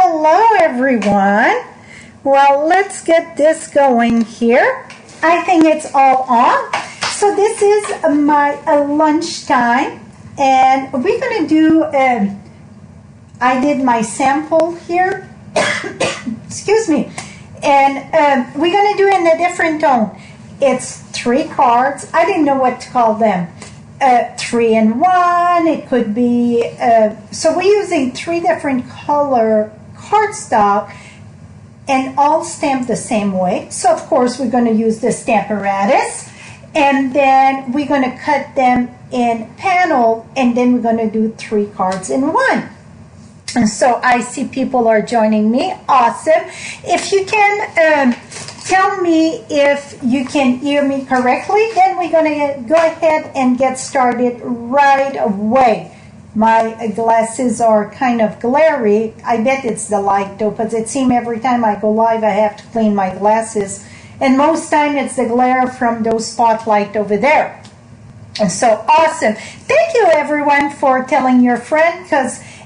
Hello everyone. Well, let's get this going here. I think it's all on. So this is my lunchtime, and we're going to do, I did my sample here. Excuse me. And we're going to do it in a different tone. It's 3 cards. I didn't know what to call them. 3 in 1. It could be, so we're using 3 different color cardstock and all stamped the same way. So of course we're going to use the Stampin'Up, and then we're going to cut them in panel, and then we're going to do 3 cards in 1. And so I see people are joining me. Awesome. If you can tell me if you can hear me correctly, then we're going to go ahead and get started right away. My glasses are kind of glary. I bet it's the light though, because it seems every time I go live I have to clean my glasses. And most time it's the glare from those spotlight over there. And so awesome. Thank you everyone for telling your friend,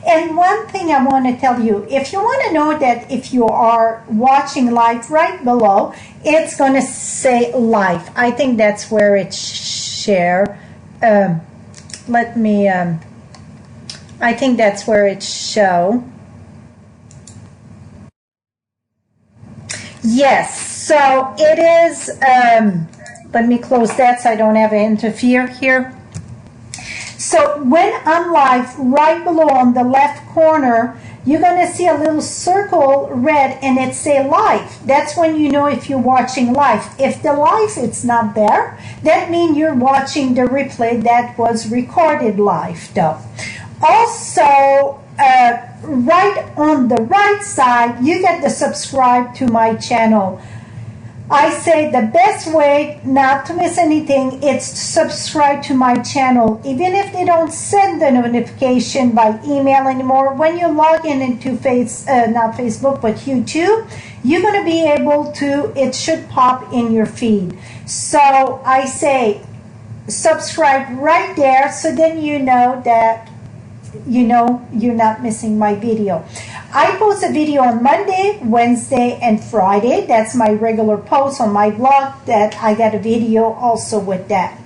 and one thing I want to tell you, if you want to know that if you are watching live, right below, it's going to say live. I think that's where it's share. Let me, I think that's where it's show. Yes, so it is, let me close that so I don't have to interfere here. So when I'm live, right below on the left corner, you're going to see a little circle red and it say live. That's when you know if you're watching live. If the live it's not there, that means you're watching the replay that was recorded live though. Also, right on the right side, you get to subscribe to my channel. I say the best way not to miss anything is to subscribe to my channel. Even if they don't send the notification by email anymore, when you log in into not Facebook, but YouTube, you're going to be able to, it should pop in your feed. So I say subscribe right there, so then you know that you're not missing my video. I post a video on Monday, Wednesday, and Friday. That's my regular post on my blog, that I got a video also with that.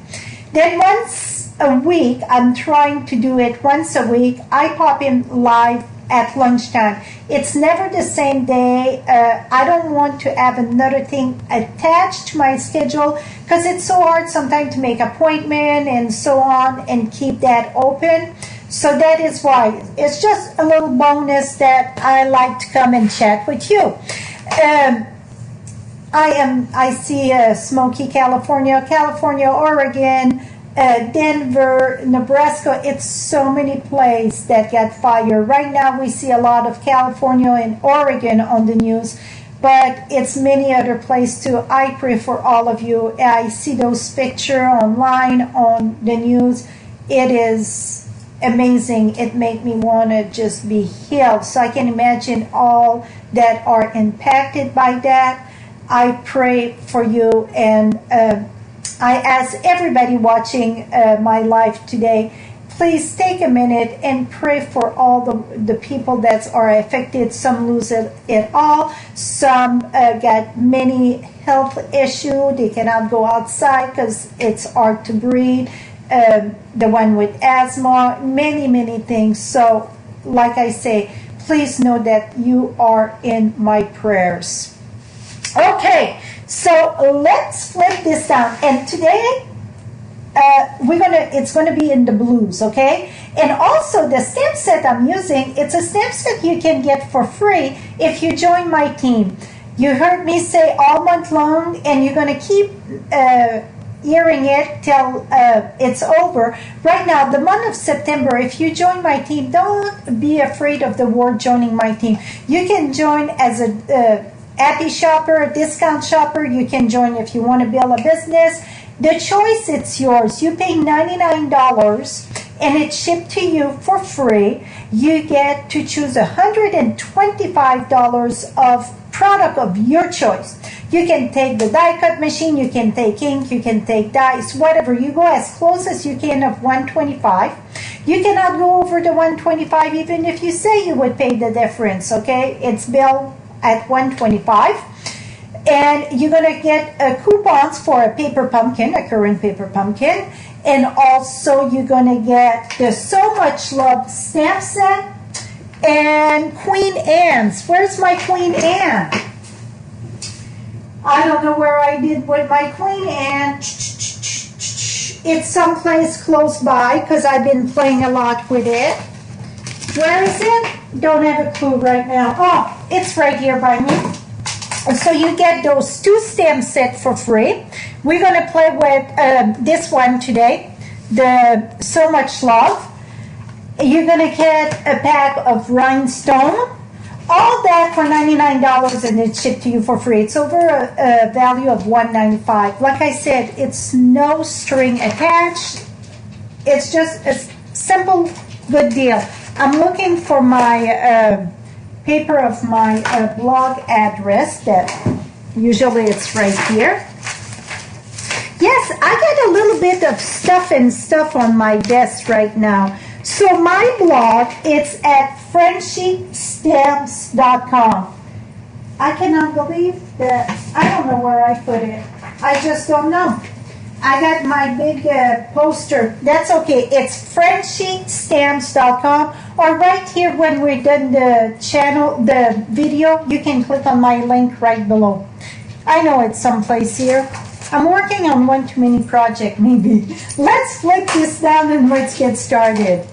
Then once a week, I'm trying to do it once a week, I pop in live at lunchtime. It's never the same day. I don't want to have another thing attached to my schedule, because it's so hard sometimes to make appointment and so on and keep that open. So that is why. It's just a little bonus that I like to come and chat with you. I see Smoky, California, Oregon, Denver, Nebraska. It's so many places that got fire. Right now we see a lot of California and Oregon on the news, but it's many other places too. I pray for all of you. I see those pictures online on the news. It is amazing. It made me want to just be healed. So I can imagine all that are impacted by that. I pray for you, and I ask everybody watching my live today, please take a minute and pray for all the people that are affected. Some lose it all. Some got many health issues. They cannot go outside because it's hard to breathe. The one with asthma, many things. So like I say, please know that you are in my prayers. Okay, so let's flip this down, and today it's gonna be in the blues, okay? And also the stamp set I'm using, it's a stamp set you can get for free if you join my team. You heard me say all month long, and you're gonna keep hearing it till it's over. Right now, the month of September, if you join my team, don't be afraid of the word joining my team. You can join as a happy shopper, a discount shopper. You can join if you want to build a business. The choice, it's yours. You pay $99 and it's shipped to you for free. You get to choose $125 of product of your choice. You can take the die cut machine, you can take ink, you can take dies, whatever. You go as close as you can of $125. You cannot go over the 125 even if you say you would pay the difference, okay? It's billed at 125. And you're going to get coupons for a paper pumpkin, a current paper pumpkin. And also you're going to get the So Much Love stamp set and Queen Anne's. Where's my Queen Anne? I don't know where I did with my Queen Anne. It's someplace close by because I've been playing a lot with it. Where is it? Don't have a clue right now. Oh, it's right here by me. So you get those 2 stamp sets for free. We're going to play with this one today, the So Much Love. You're going to get a pack of rhinestone. All that for $99 and it's shipped to you for free. It's over a value of $195. Like I said, it's no string attached. It's just a simple, good deal. I'm looking for my paper of my blog address that usually it's right here. Yes, I got a little bit of stuff on my desk right now. So my blog, it's at FrenchieStamps.com. I cannot believe that. I don't know where I put it. I just don't know. I got my big poster. That's okay. It's FrenchieStamps.com. Or right here when we're done the channel, the video, you can click on my link right below. I know it's someplace here. I'm working on one too many project maybe. Let's flip this down and let's get started.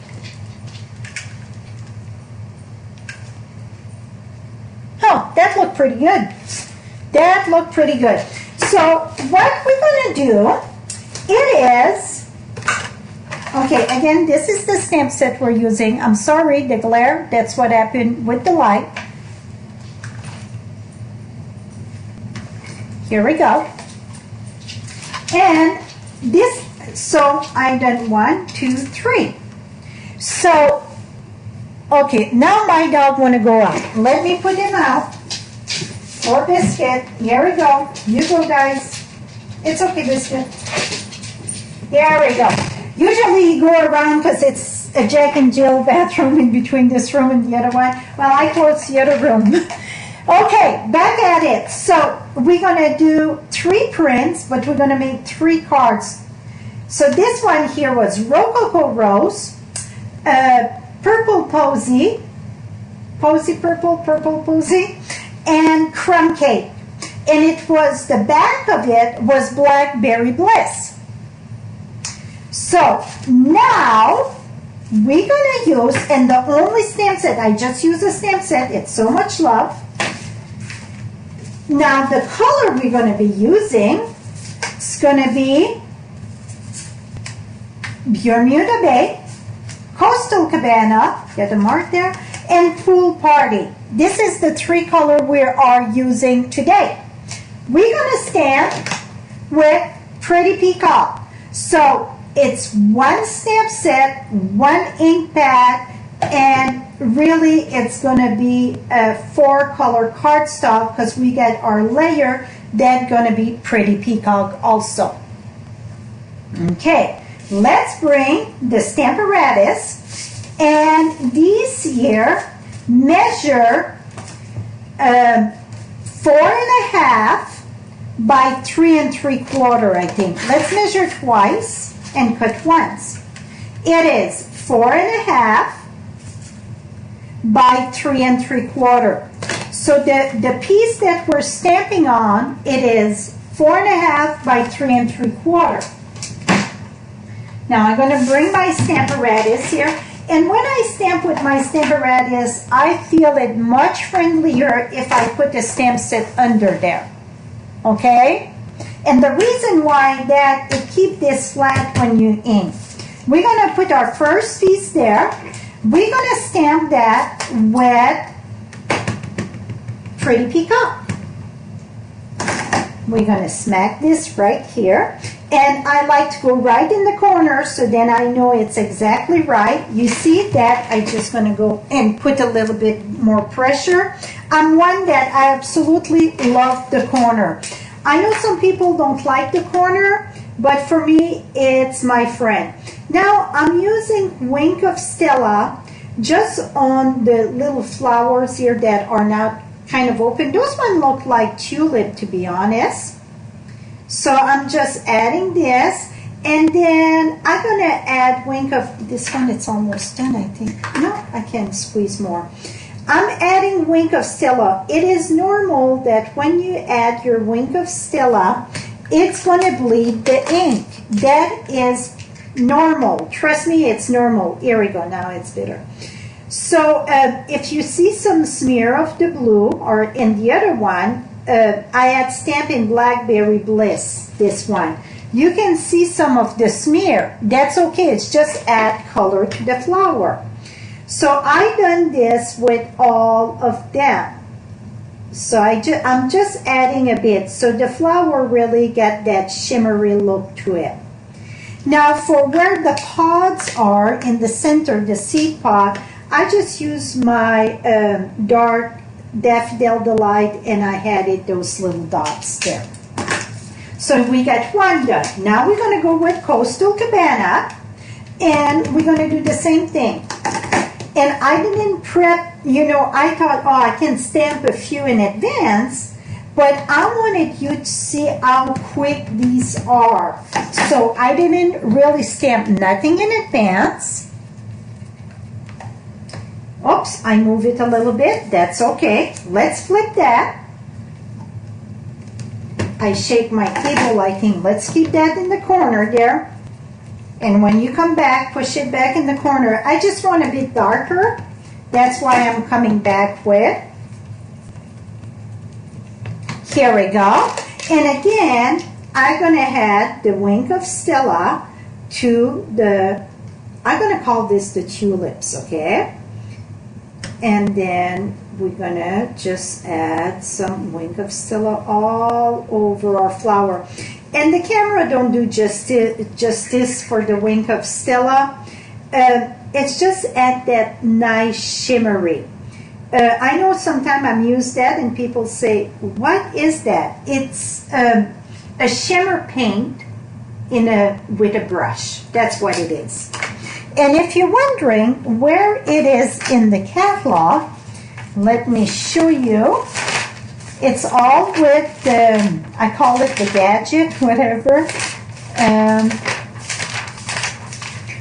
Oh, that looked pretty good. That looked pretty good. So what we're going to do, it is, okay, again, this is the stamp set we're using. I'm sorry, the glare, that's what happened with the light. Here we go. And this, so I done 1, 2, 3. So, okay, now my dog want to go out. Let me put him out. Or Biscuit. Here we go. You go, guys. It's okay, Biscuit. There we go. Usually you go around because it's a Jack and Jill bathroom in between this room and the other one. Well, I closed the other room. Okay, back at it. So we're going to do 3 prints, but we're going to make 3 cards. So this one here was Rococo Rose, Purple Posy, Purple Posy, and Crumb Cake. And it was, the back of it was Blackberry Bliss. So now we're going to use, and the only stamp set, I just use a stamp set, it's So Much Love. Now the color we're going to be using is going to be Bermuda Bay, Coastal Cabana, get a mark there, and Pool Party. This is the 3 color we are using today. We're going to stamp with Pretty Peacock. So it's 1 stamp set, 1 ink pad, and really it's going to be a 4 color cardstock because we get our layer that's going to be Pretty Peacock also. Okay, let's bring the Stamparatus, and these here measure 4.5 by 3 3/4, I think. Let's measure twice and cut once. It is 4.5 by 3 3/4. So the piece that we're stamping on, it is 4.5 by 3 3/4. Now I'm going to bring my Stamparatus here. And when I stamp with my Stamparatus, I feel it much friendlier if I put the stamp set under there. Okay? And the reason why that, it keeps this flat when you ink. We're going to put our first piece there. We're going to stamp that with Pretty Peacock. We're going to smack this right here. And I like to go right in the corner so then I know it's exactly right. You see that? I'm just going to go and put a little bit more pressure. I'm one that I absolutely love the corner. I know some people don't like the corner, but for me, it's my friend. Now I'm using Wink of Stella just on the little flowers here that are not kind of open. Those ones look like tulip, to be honest. So I'm just adding this, and then I'm gonna add Wink of, this one it's almost done, I think. No, I can squeeze more. I'm adding Wink of Stella. It is normal that when you add your Wink of Stella, it's gonna bleed the ink. That is normal. Trust me, it's normal. Here we go, now it's bitter. So if you see some smear of the blue, or in the other one, I had Stampin' Blackberry Bliss, this one. You can see some of the smear. That's okay, it's just add color to the flower. So I done this with all of them. So I'm just adding a bit, so the flower really got that shimmery look to it. Now for where the pods are in the center, the seed pod, I just use my dark Daffodil Delight, and I added those little dots there. So we got one done. Now we're going to go with Coastal Cabana, and we're going to do the same thing. And I didn't prep, you know, I thought, oh, I can stamp a few in advance, but I wanted you to see how quick these are. So I didn't really stamp nothing in advance. Oops, I move it a little bit. That's okay. Let's flip that. I shake my table lighting. Let's keep that in the corner there. And when you come back, push it back in the corner. I just want a bit darker. That's why I'm coming back with. Here we go. And again, I'm going to add the Wink of Stella to the, I'm going to call this the tulips, okay? And then we're going to just add some Wink of Stella all over our flower. And the camera don't do justice for the Wink of Stella. It's just add that nice shimmery. I know sometimes I'm used that and people say, what is that? It's a shimmer paint with a brush. That's what it is. And if you're wondering where it is in the catalog, let me show you. It's all with the, I call it the gadget, whatever.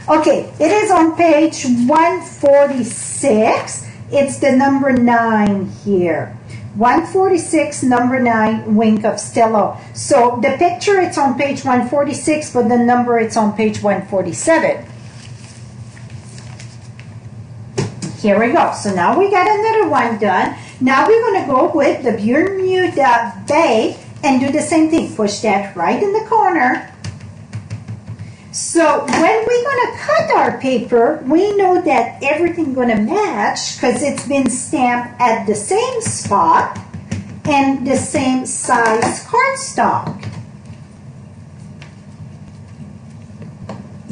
Okay, it is on page 146. It's the number 9 here. 146, number 9, Wink of Stella. So the picture, it's on page 146, but the number, it's on page 147. Here we go. So now we got another one done. Now we're going to go with the Bermuda Bay and do the same thing. Push that right in the corner. So when we're going to cut our paper, we know that everything's going to match because it's been stamped at the same spot and the same size cardstock.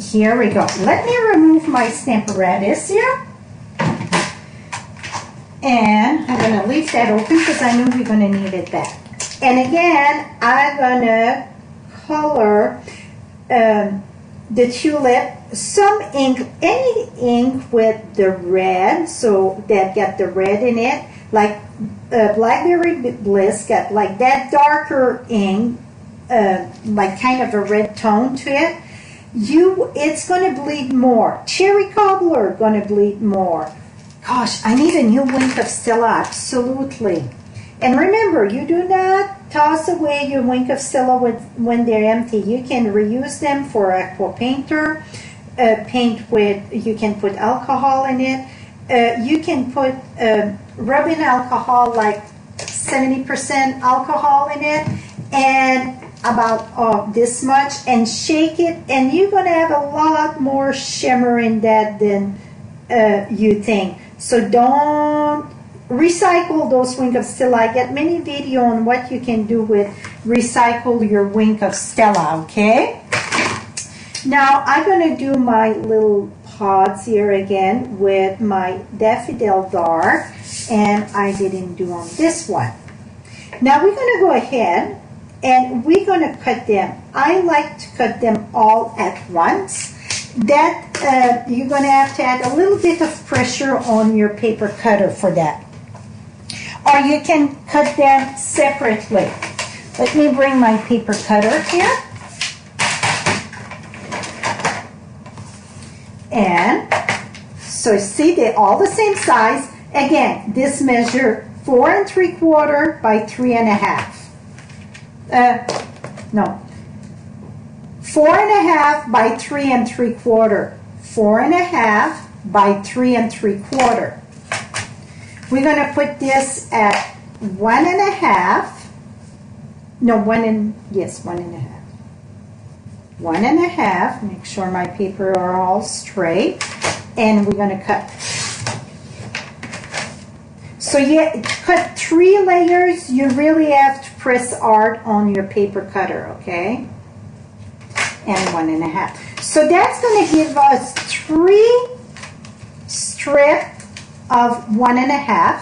Here we go. Let me remove my Stamparatus here. And I'm going to leave that open because I know we're going to need it back. And again, I'm going to color the tulip, some ink, any ink with the red, so that got the red in it, like Blackberry Bliss got like that darker ink, like kind of a red tone to it. It's going to bleed more. Cherry Cobbler going to bleed more. Gosh, I need a new Wink of Stella, absolutely. And remember, you do not toss away your Wink of Stella when they're empty. You can reuse them for aqua painter, paint with, you can put alcohol in it. You can put rubbing alcohol, like 70% alcohol in it, and about this much, and shake it, and you're going to have a lot more shimmer in that than you think. So don't recycle those Wink of Stella. I get many videos on what you can do with recycle your Wink of Stella, okay? Now I'm going to do my little pods here again with my Daffodil Dark, and I didn't do on this one. Now we're going to go ahead and we're going to cut them. I like to cut them all at once. that you're going to have to add a little bit of pressure on your paper cutter for that. Or you can cut them separately. Let me bring my paper cutter here. And so see, they're all the same size. Again, this measure 4 3/4 by 3 1/2. No. 4 1/2 by 3 3/4. 4 1/2 by 3 3/4. We're going to put this at 1 1/2. No, 1 1/2. 1 1/2. Make sure my paper are all straight. And we're going to cut. So you cut 3 layers. You really have to press hard on your paper cutter, okay? And 1 1/2. So that's going to give us 3 strips of 1 1/2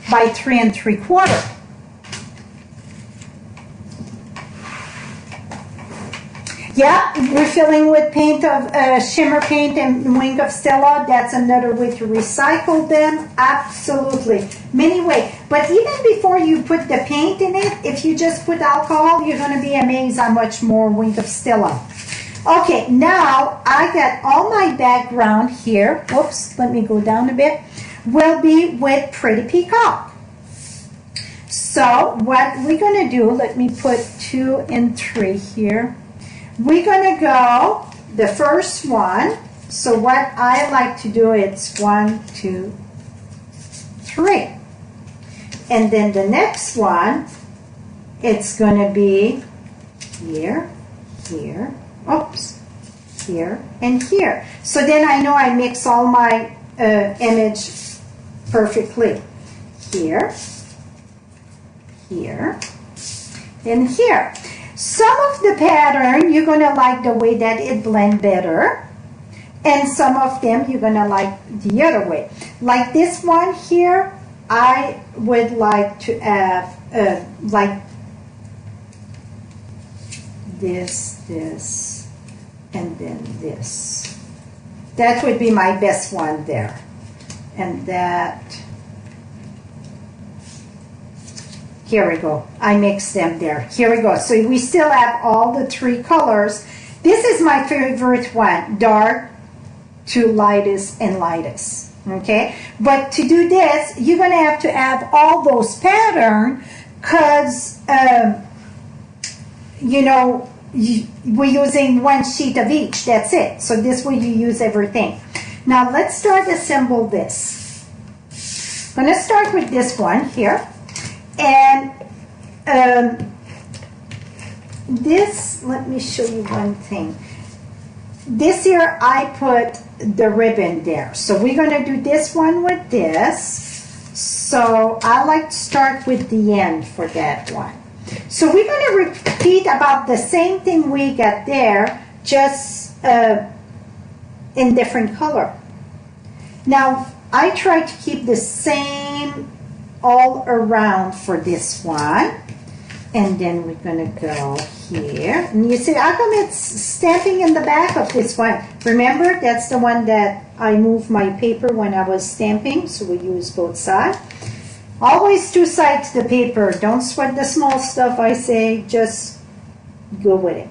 by 3 3/4. Yeah, we're filling with paint of shimmer paint and Wink of Stella. That's another way to recycle them. Absolutely. Many ways. But even before you put the paint in it, if you just put alcohol, you're going to be amazed how much more Wink of Stella. Okay, now I got all my background here. Whoops, let me go down a bit. Will be with Pretty Peacock. So what we're going to do, let me put 2 and 3 here. We're going to go the first one. So what I like to do is 1, 2, 3. And then the next one, it's going to be here, here, oops, here, and here. So then I know I mix all my image perfectly. Here, here, and here. Some of the pattern you're going to like the way that it blends better, and some of them you're going to like the other way. Like this one here, I would like to have like this, and then this. That would be my best one there. And that, here we go. I mixed them there. Here we go. So we still have all the 3 colors. This is my favorite one, dark to lightest and lightest. Okay? But to do this, you're going to have all those patterns because, you know, we're using 1 sheet of each. That's it. So this way you use everything. Now let's start assemble this. I'm going to start with this one here. And this, let me show you one thing. This here, I put the ribbon there. So we're going to do this one with this. So I like to start with the end for that one. So we're going to repeat about the same thing we got there, just in different color. Now, I try to keep the same all around for this one. And then we're going to go here. And you see, how come it's stamping in the back of this one? Remember, that's the one that I moved my paper when I was stamping, so we use both sides. Always 2 sides to the paper. Don't sweat the small stuff, I say. Just go with it.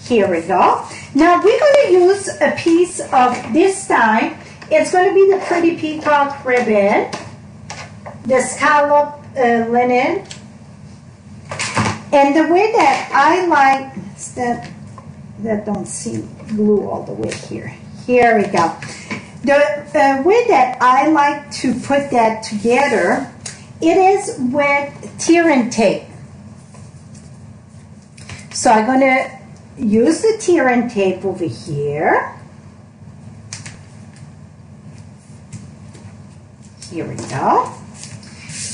Here we go. Now, we're going to use a piece of, this time, it's going to be the Pretty Peacock ribbon, the scallop linen. And the way that I like, that don't see glue all the way here. Here we go. The way that I like to put that together, it is with tear and tape. So I'm going to use the tear and tape over here. Here we go.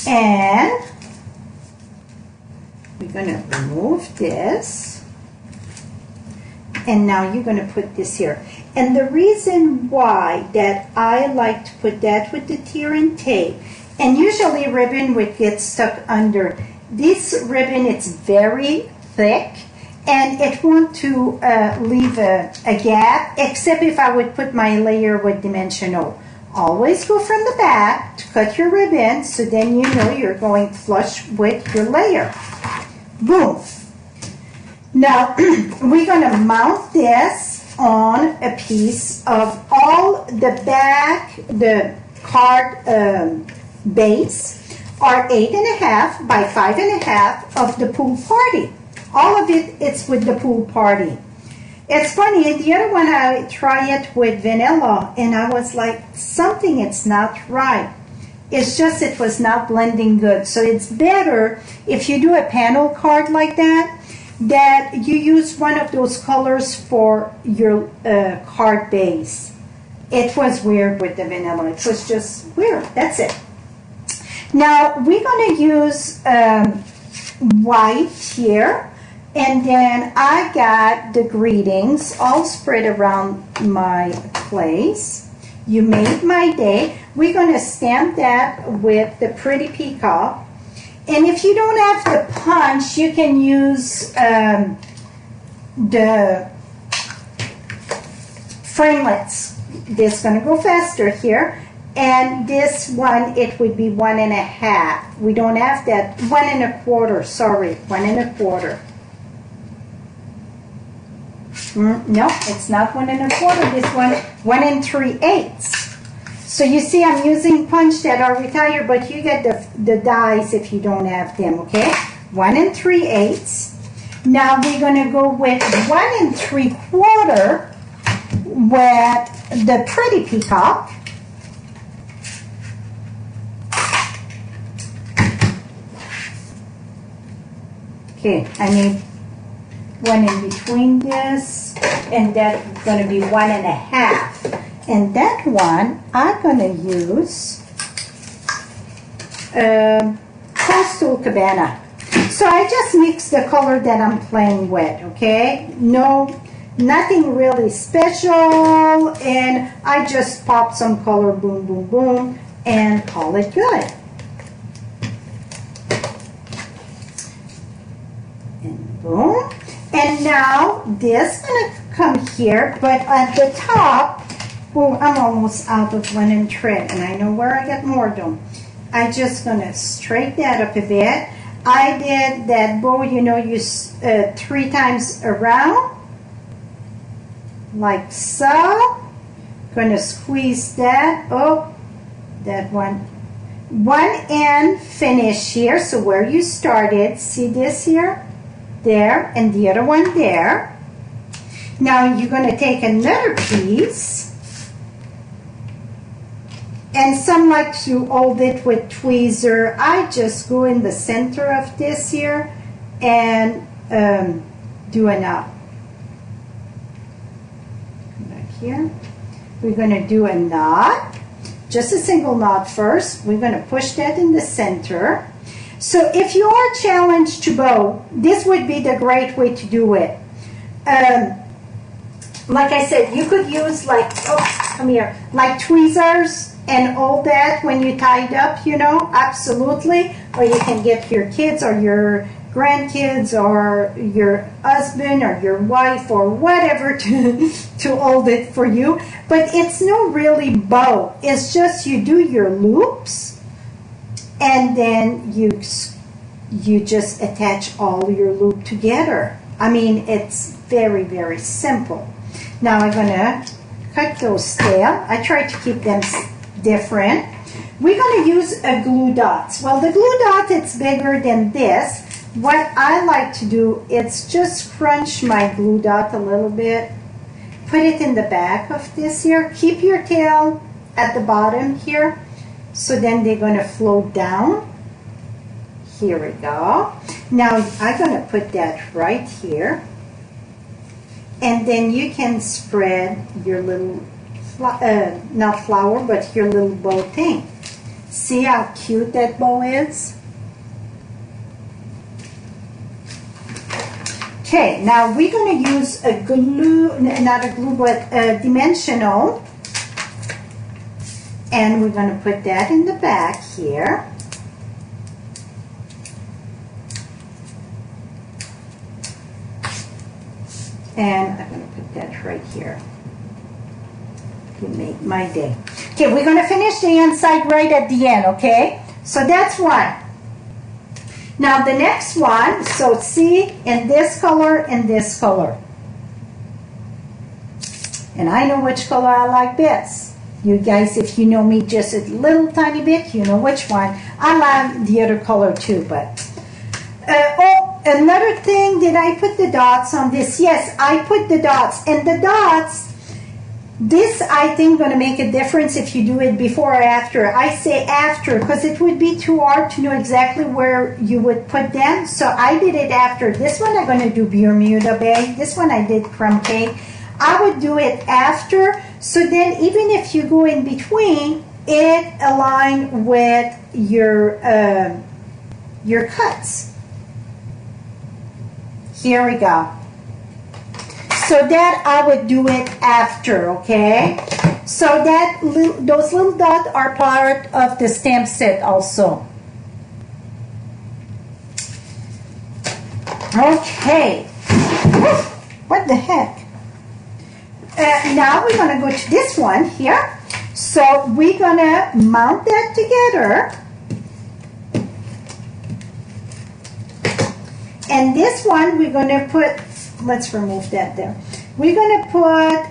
And we're going to remove this. And now you're going to put this here. And the reason why that I like to put that with the tear and tape, and usually ribbon would get stuck under. This ribbon, it's very thick, and it won't to leave a gap, except if I would put my layer with dimensional. Always go from the back to cut your ribbon, so then you know you're going flush with your layer. Boom. Now we're going to mount this on a piece of all the back, the card base are 8.5 by 5.5 of the pool party. All of it, it's with the pool party. It's funny, the other one I tried it with vanilla, and I was like, something it's not right. It's just it was not blending good. So it's better if you do a panel card like that, that you use one of those colors for your card base. It was weird with the vanilla. It was just weird. That's it. Now we're going to use white here. And then I got the greetings all spread around my place. You made my day. We're going to stamp that with the pretty peacock. And if you don't have the punch, you can use the framelets. This is going to go faster here. And this one, it would be 1.5. We don't have that. 1.25, sorry, 1.25. No, it's not 1.25. This one, 1 3/8. So you see, I'm using punch that are retired, but you get the dies if you don't have them. Okay, 1 3/8. Now we're gonna go with 1 3/4 with the pretty peacock. Okay, I need one in between this, and that's going to be 1.5. And that one, I'm going to use Coastal Cabana. So I just mix the color that I'm playing with, okay? No, nothing really special, and I just pop some color, boom, boom, boom, and call it good. And boom. And now this is going to come here, but at the top, well, I'm almost out of linen thread, and I know where I got more though. I'm just going to straighten that up a bit. I did that bow, you know, you 3 times around, like so. Going to squeeze that up, that one. One end finish here, so where you started, see this here? There, and the other one there. Now you're going to take another piece, and some like to hold it with tweezer. I just go in the center of this here and do a knot. Back here. We're going to do a knot, just a single knot first. We're going to push that in the center. So if you are challenged to bow, this would be the great way to do it. Like I said, you could use like, oh, come here, like tweezers and all that when you tie it up, you know, absolutely. Or you can get your kids or your grandkids or your husband or your wife or whatever to hold it for you. But it's no really bow. It's just you do your loops, and then you just attach all your loop together. I mean, it's very, very simple. Now I'm going to cut those tail. I try to keep them different. We're going to use a glue dot. Well, the glue dot, it's bigger than this. What I like to do is just crunch my glue dot a little bit. Put it in the back of this here. Keep your tail at the bottom here. So then they're going to float down. Here we go. Now I'm going to put that right here. And then you can spread your little, not flower, but your little bow thing. See how cute that bow is? Okay, now we're going to use a glue, not a glue, but a dimensional. And we're going to put that in the back here. And I'm going to put that right here. You make my day. Okay, we're going to finish the inside right at the end, okay? So that's one. Now the next one, so see, in this color and this color. And I know which color I like best. You guys, if you know me just a little tiny bit, you know which one. I like the other color too, but... oh, another thing, did I put the dots on this? Yes, I put the dots. And the dots, this I think going to make a difference if you do it before or after. I say after because it would be too hard to know exactly where you would put them. So I did it after. This one I'm going to do Bermuda Bay. This one I did crumb cake. I would do it after. So then even if you go in between, it align with your cuts. Here we go. So that I would do it after, okay? So that those little dots are part of the stamp set also. Okay. What the heck? Now we're going to go to this one here. So we're going to mount that together. And this one we're going to put, let's remove that there. We're going to put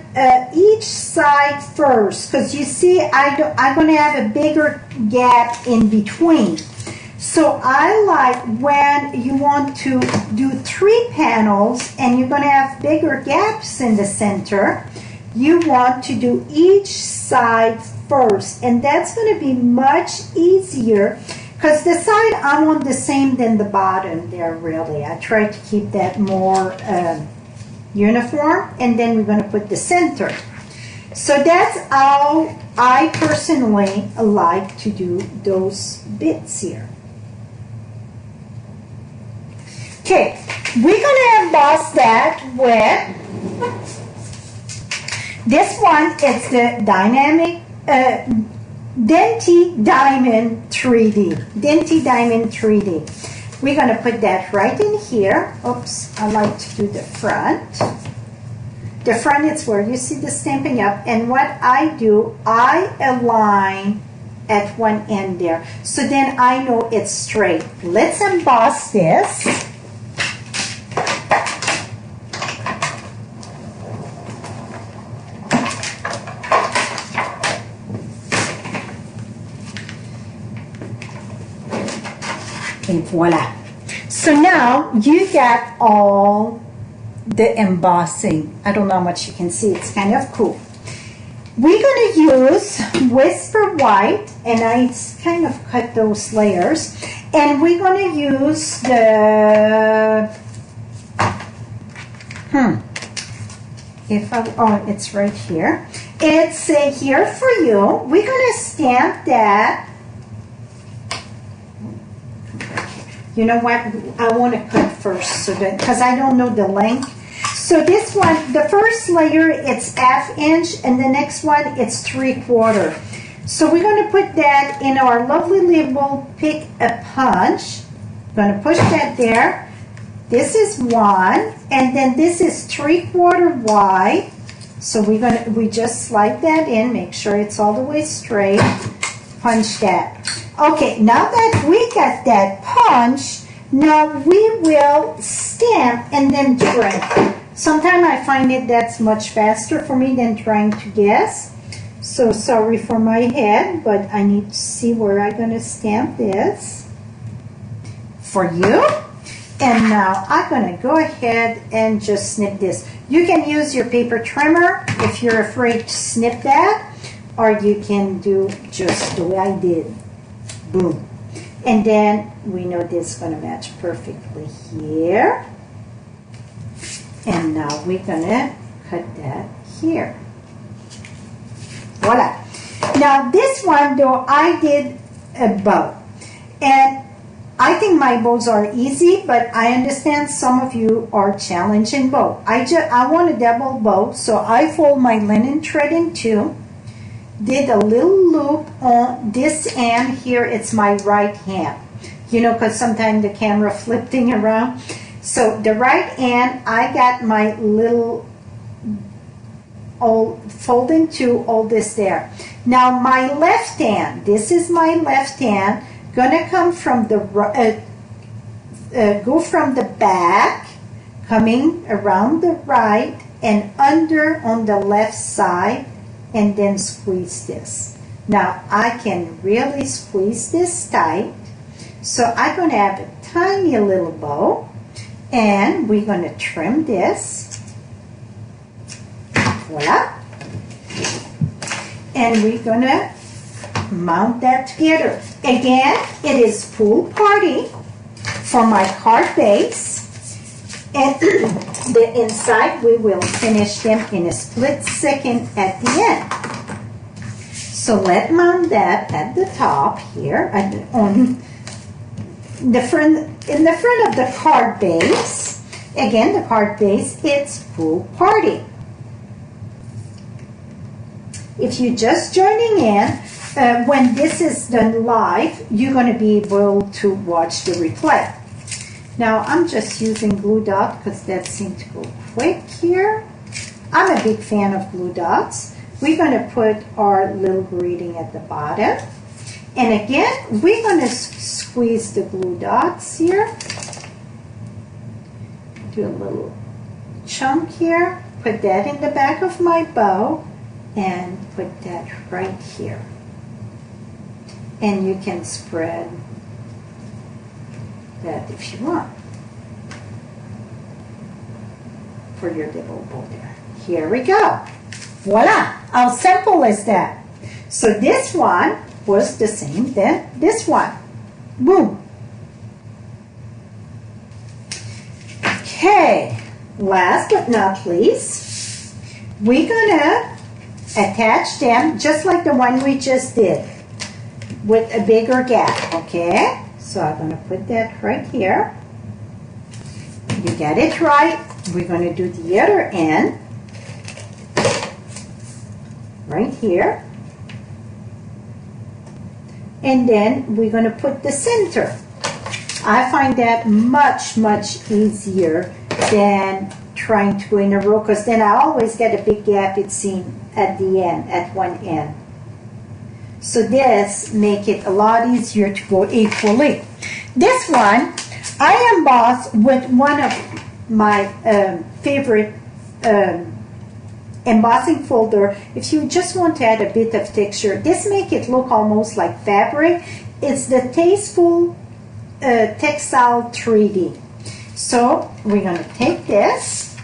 each side first because you see I'm going to have a bigger gap in between. So I like when you want to do 3 panels and you're going to have bigger gaps in the center, you want to do each side first. And that's going to be much easier because the side I want the same than the bottom there really. I try to keep that more uniform, and then we're going to put the center. So that's how I personally like to do those bits here. Okay, we're going to emboss that with this one. It's the dynamic Denty Diamond 3D. Denty Diamond 3D. We're going to put that right in here. Oops, I like to do the front. The front is where you see the Stampin' Up. And what I do, I align at one end there. So then I know it's straight. Let's emboss this. And voila. So now you got all the embossing. I don't know how much you can see. It's kind of cool. We're going to use Whisper White, and I kind of cut those layers. And we're going to use the oh, it's right here. It's here for you. We're going to stamp that. You know what? I want to cut first so that, because I don't know the length. So this one, the first layer, it's 1/2 inch, and the next one, it's 3/4. So we're going to put that in our lovely label, Pick a Punch. I'm going to push that there. This is 1, and then this is 3/4 wide. So we just slide that in, make sure it's all the way straight. Punch that. Okay, now that we got that punch, now we will stamp and then trim. Sometimes I find that's much faster for me than trying to guess. So sorry for my head, but I need to see where I'm going to stamp this for you. And now I'm going to go ahead and just snip this. You can use your paper trimmer if you're afraid to snip that, or you can do just the way I did. Boom. And then we know this is going to match perfectly here. And now we're going to cut that here. Voila. Now this one though, I did a bow. And I think my bows are easy, but I understand some of you are challenging bow. I want a double bow, so I fold my linen thread in 2. Did a little loop on this end here. It's my right hand, you know, because sometimes the camera flipping around. So the right end, I got my little all fold into all this there. Now my left hand, this is my left hand, gonna come from the go from the back, coming around the right and under on the left side, and then squeeze this. Now I can really squeeze this tight. So I'm gonna have a tiny little bow, and we're gonna trim this. Voila. And we're gonna mount that together. Again, it is pool party for my card base. And the inside, we will finish them in a split second at the end. So let's mount that at the top here, on the front, in the front of the card base. Again, the card base, it's pool party. If you're just joining in, when this is done live, you're going to be able to watch the replay. Now, I'm just using glue dot because that seemed to go quick here. I'm a big fan of glue dots. We're going to put our little greeting at the bottom. And again, we're going to squeeze the glue dots here. Do a little chunk here. Put that in the back of my bow. And put that right here. And you can spread that if you want for your little bow there. Here we go. Voila! How simple is that? So this one was the same then this one. Boom. Okay. Last but not least, we're gonna attach them just like the one we just did with a bigger gap, okay? So I'm going to put that right here. You get it right. We're going to do the other end right here. And then we're going to put the center. I find that much, much easier than trying to go in a row, because then I always get a big gap, it seems, at the end, at one end. So this make it a lot easier to go equally. This one, I embossed with one of my favorite embossing folder. If you just want to add a bit of texture, this make it look almost like fabric. It's the Tasteful Textile 3D. So we're going to take this.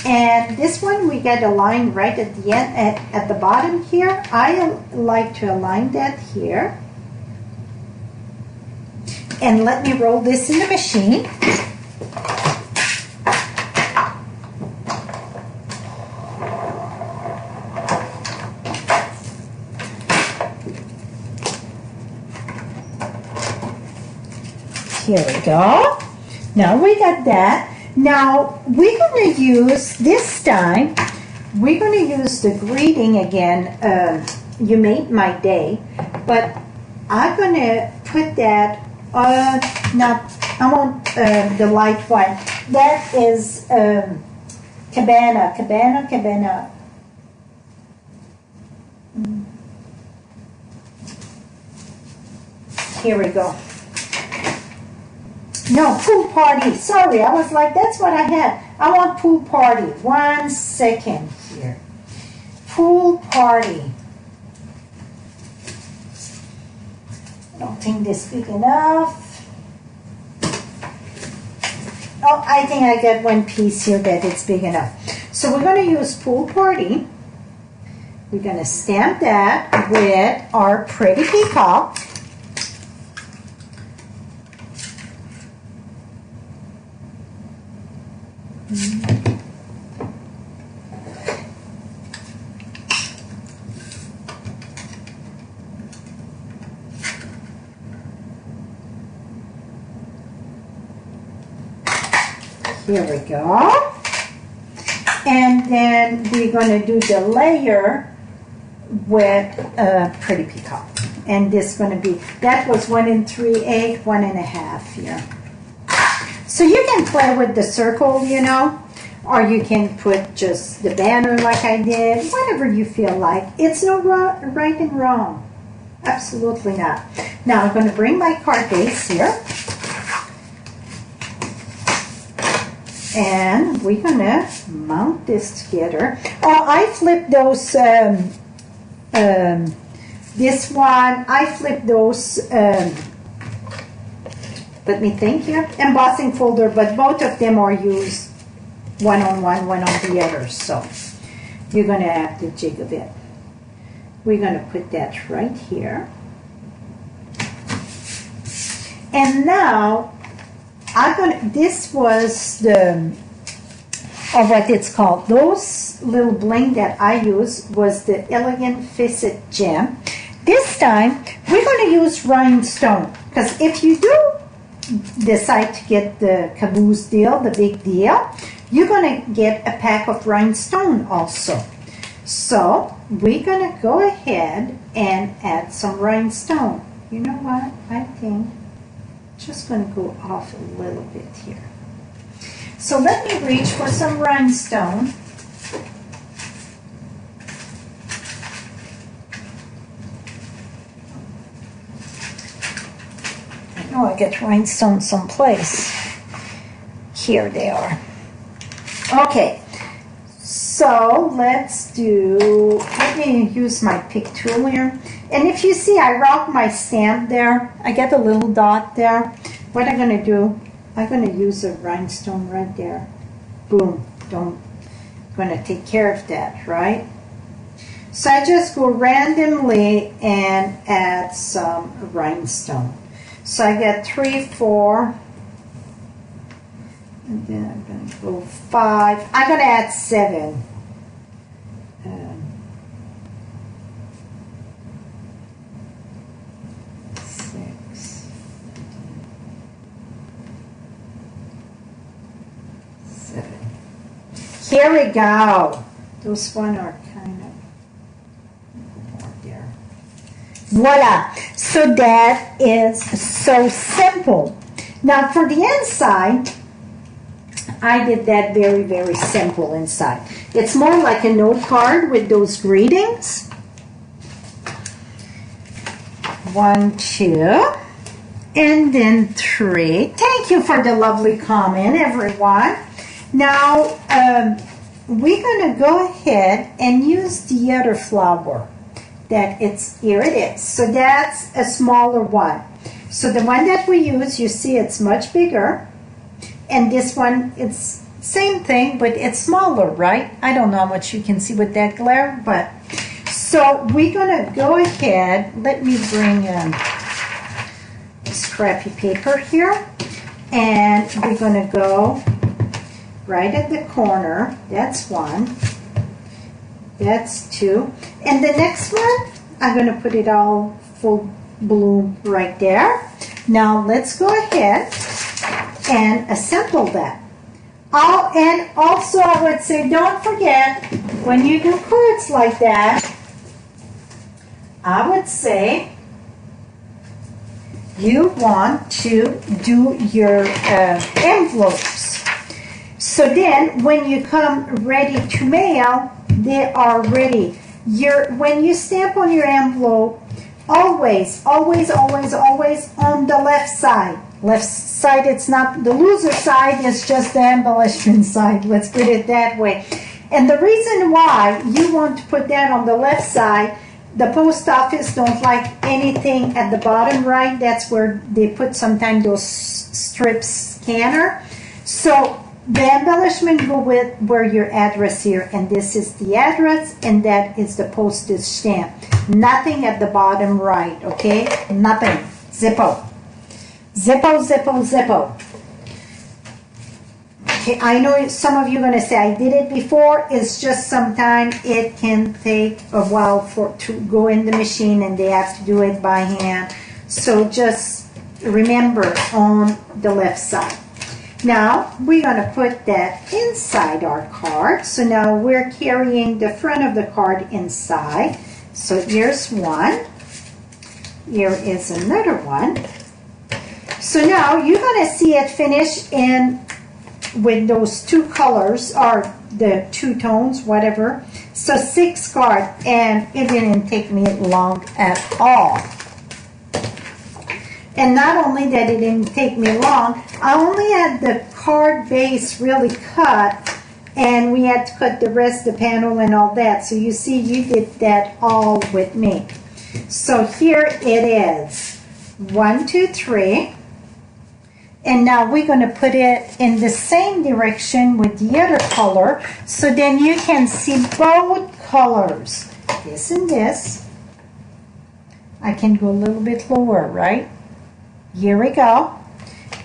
And this one, we get a line right at the end, at the bottom here. I like to align that here. And let me roll this in the machine. Here we go. Now we got that. Now, we're going to use, this time, we're going to use the greeting again, you made my day, but I'm going to put that, I want the light one. That is cabana. Here we go. No, pool party. Sorry, I was like, that's what I had. I want pool party. 1 second here. Pool party. I don't think this is big enough. Oh, I think I got one piece here that it's big enough. So we're going to use pool party. We're going to stamp that with our pretty peacock. Here we go. And then we're going to do the layer with a pretty peacock. And this is going to be, that was 1 3/8, 1 1/2 here. So you can play with the circle, you know, or you can put just the banner like I did, whatever you feel like. It's no right and wrong. Absolutely not. Now I'm going to bring my card base here. And we're going to mount this together. Oh, I flipped those, this one, I flipped those, let me think here, embossing folder, but both of them are used one on one, one on the other. So you're going to have to jiggle it. We're going to put that right here. And now, this was the, or what it's called, those little bling that I used was the Elegant Facet Gem. This time, we're going to use rhinestone, because if you do decide to get the caboose deal, the big deal, you're going to get a pack of rhinestone also. So we're going to go ahead and add some rhinestone. You know what? I think just going to go off a little bit here. So let me reach for some rhinestone. I know I get rhinestone someplace. Here they are. Okay. So let me use my pick tool here. And if you see, I rock my stamp there. I get a little dot there. What I'm going to do, I'm going to use a rhinestone right there. Boom. I'm going to take care of that, right? So I just go randomly and add some rhinestone. So I get 3, 4, and then I'm going to go 5. I'm going to add 7. 6, 7. Here we go. Those one are kind of more there. Voila. So that is so simple. Now for the inside, I did that very, very simple inside. It's more like a note card with those greetings. 1, 2, and then 3. Thank you for the lovely comment, everyone. Now, we're going to go ahead and use the other flower. Here it is. So that's a smaller one. So the one that we use, you see it's much bigger. And this one, it's same thing, but it's smaller, right? I don't know how much you can see with that glare, but so we're gonna go ahead. Let me bring scrappy paper here, and we're gonna go right at the corner. That's 1. That's 2. And the next one, I'm gonna put it all full bloom right there. Now let's go ahead and assemble that. Oh, and also I would say, don't forget, when you do cards like that, I would say you want to do your envelopes. So then when you come ready to mail, they are ready. When you stamp on your envelope, always, always, always, always on the left side. Left side, it's not the loser side, it's just the embellishment side. Let's put it that way. And the reason why you want to put that on the left side, the post office don't like anything at the bottom right. That's where they put sometimes those strip scanner. So the embellishment go with where your address here, and this is the address, and that is the postage stamp. Nothing at the bottom right, okay? Nothing. Zippo. Zippo, Zippo, Zippo. Okay, I know some of you are going to say, I did it before. It's just sometimes it can take a while to go in the machine, and they have to do it by hand. So just remember on the left side. Now, we're going to put that inside our card. So now we're carrying the front of the card inside. So here's one. Here is another one. So now you're going to see it finish in with those two colors, or the two tones, whatever. So 6 cards, and it didn't take me long at all. And not only that it didn't take me long, I only had the card base really cut, and we had to cut the rest of the panel and all that. So you see, you did that all with me. So here it is. 1, 2, 3. And now we're going to put it in the same direction with the other color, so then you can see both colors. This and this. I can go a little bit lower, right? Here we go.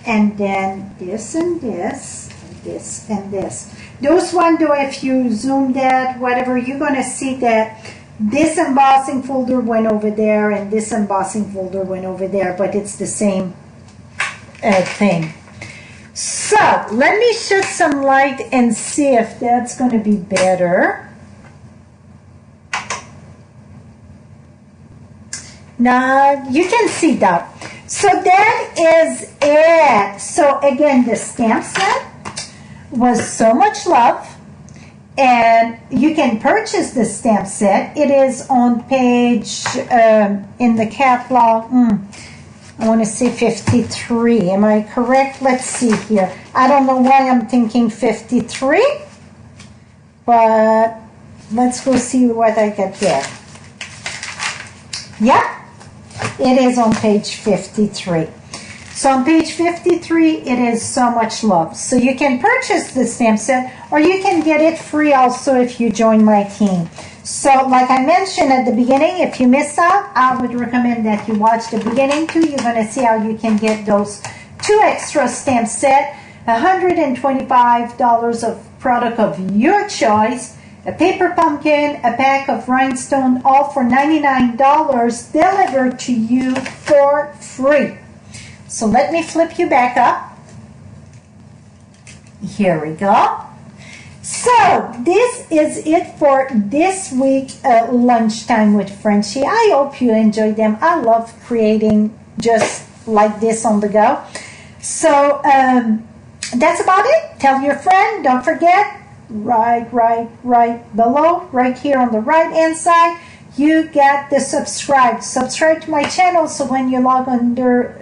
And then this and this, this and this. Those one, though, if you zoom that, whatever, you're going to see that this embossing folder went over there and this embossing folder went over there, but it's the same thing. So let me shed some light and see if that's going to be better. Now you can see that. So that is it. So again, the stamp set was so much love, and you can purchase the stamp set. It is on page in the catalog. I want to say 53. Am I correct? Let's see here. I don't know why I'm thinking 53, but let's go see what I got there. Yep, it is on page 53. So on page 53, it is so much love. So you can purchase the stamp set, or you can get it free also if you join my team. So like I mentioned at the beginning, if you missed out, I would recommend that you watch the beginning too. You're going to see how you can get those 2 extra stamp set, $125 of product of your choice, a paper pumpkin, a pack of rhinestone, all for $99 delivered to you for free. So let me flip you back up. Here we go. So this is it for this week lunchtime with Frenchie. I hope you enjoyed them. I love creating just like this on the go. So that's about it. Tell your friend. Don't forget, right below, right here on the right hand side, you got the subscribe. Subscribe to my channel, so when you log under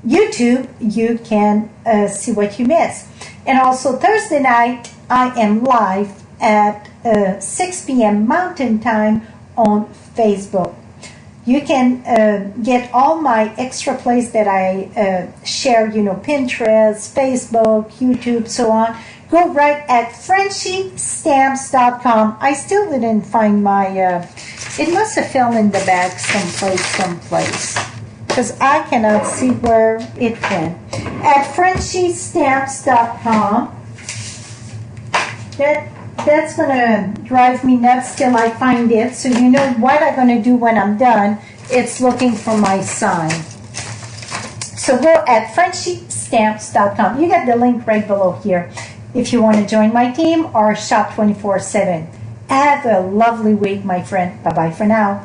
YouTube, you can see what you missed. And also Thursday night, I am live at 6 p.m. Mountain Time on Facebook. You can get all my extra plays that I share, you know, Pinterest, Facebook, YouTube, so on. Go right at FrenchieStamps.com. I still didn't find my, it must have fell in the bag someplace. Because I cannot see where it went. At FrenchieStamps.com. That's going to drive me nuts till I find it. So you know what I'm going to do when I'm done. It's looking for my sign. So go at FrenchieStamps.com. You got the link right below here if you want to join my team or shop 24/7. Have a lovely week, my friend. Bye-bye for now.